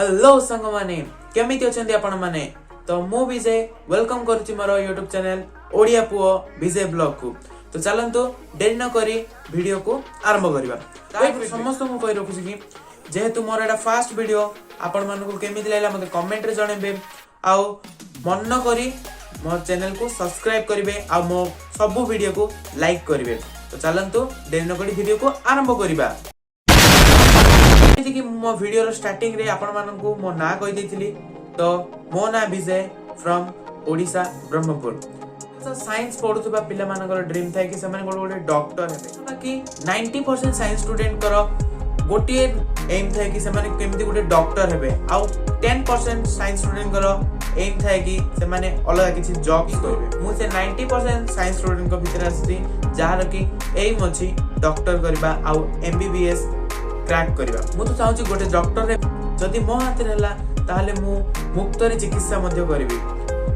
Hello संग माने केमिति अछंती आपण माने तो मु विजय वेलकम करूची मोर YouTube चैनल ओडिया पुओ विजय ब्लॉग को। तो चलंतु देरी न करी वीडियो को आरंभ करिबा। समस्त मु कहि रखुची कि जेहेतु मोर एटा फर्स्ट वीडियो आपण मन को केमिति लागला मते कमेंट रे जणेबे आ मन न करी मोर चैनल को सब्सक्राइब करिवे आ मो सब वीडियो को लाइक करिवे। तो चलंतु देरी न करी वीडियो को आरंभ करिबा। कि मो वीडियो रो स्टार्टिंग रे आपण मानन को मो ना कहि देथिली तो मो ना विजय फ्रॉम ओडिसा ब्रह्मपुर। तो साइंस पढुथबा पिला मानकर ड्रीम थाय कि समान गोटे डॉक्टर हेबे बाकी 90% साइंस स्टूडेंट करो गोटे एम थाय कि समान केमिति गोटे डॉक्टर हेबे आ 10% साइंस स्टूडेंट करो एम थाय कि समान अलग किछि जॉब्स करबे। मु से 90% साइंस स्टूडेंट को भीतर आसी जहार कि एम अछि डॉक्टर करबा आ एमबीबीएस क्रैक करबा। मु तो चाहूची गोटे डॉक्टर रे जदी मो हाथ रे हला ताहाले मु मुक्त रे चिकित्सा मध्ये करबी।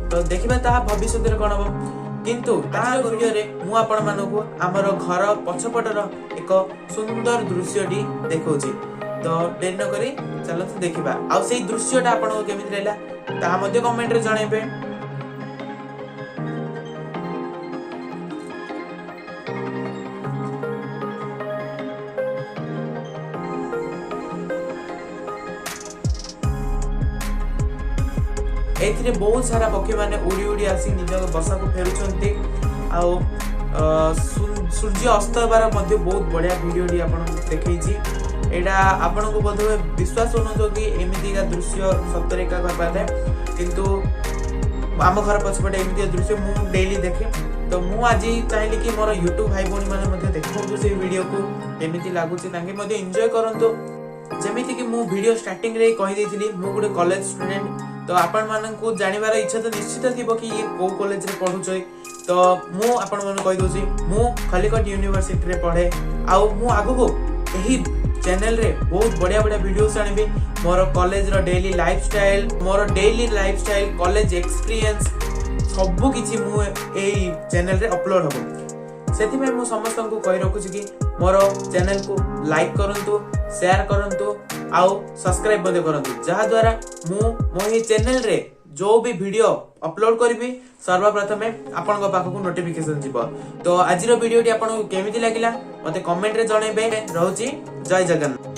तो देखिबा ता भविष्य रे कोन हो किंतु ता वीडियो रे मु आपण मानको हमर घर पछपटर एक सुंदर दृश्यटी देखौची। तो देर न करी चलो तो देखिबा आ सेही दृश्यटा आपण को केमिति रहला ता मध्ये कमेंट रे जणेबे। एथिरे बहुत सारा पक्षी माने उड़ी उड़ी आसी निज बसा को फेरुचंती आ सूर्य अस्त बार मध्ये बहुत बढ़िया वीडियो डी आपण देखैची। एडा आपण को बोधवे विश्वास होनो कि एमिति का दृश्य सतरे का कर पाते किंतु आम घर पछपटे एमिति दृश्य मु डेली देखे। तो मु आज चाहली कि मोर YouTube भाई बोनी माने मध्ये देखो से वीडियो को एमिति लागुची तांके मध्ये एन्जॉय करंतो। जेमिति कि मु वीडियो स्टार्टिंग रे कहि देथिली मु गुडे कॉलेज स्टूडेंट। तो आपण मानन को जानिबार इच्छा तो निश्चित थिबो कि ये को कॉलेज रे पढुछय। तो मु आपण मन कहि दोसी मु खलीकोट यूनिवर्सिटी रे पढे आ मु आगु को एही चैनल रे बहुत बढ़िया बढ़िया वीडियोस आनिबे। मोर कॉलेज रो डेली लाइफस्टाइल कॉलेज एक्सपीरियंस सब किछि मु एही चैनल रे अपलोड होबो। सेति में मु समस्त को कहि रखुछि कि मोर चैनल को लाइक करंतु शेयर करंतु आउ सब्सक्राइब मध्ये करंतु जहा द्वारा मु मोहि चैनल रे जो भी वीडियो अपलोड करबी सर्वप्रथमे आपन को पाखु नोटिफिकेशन जिवो। तो आज रो वीडियो टी आपन को केमिति लागिला मते कमेंट रे जणेबे। रहउची जय जगन्नाथ।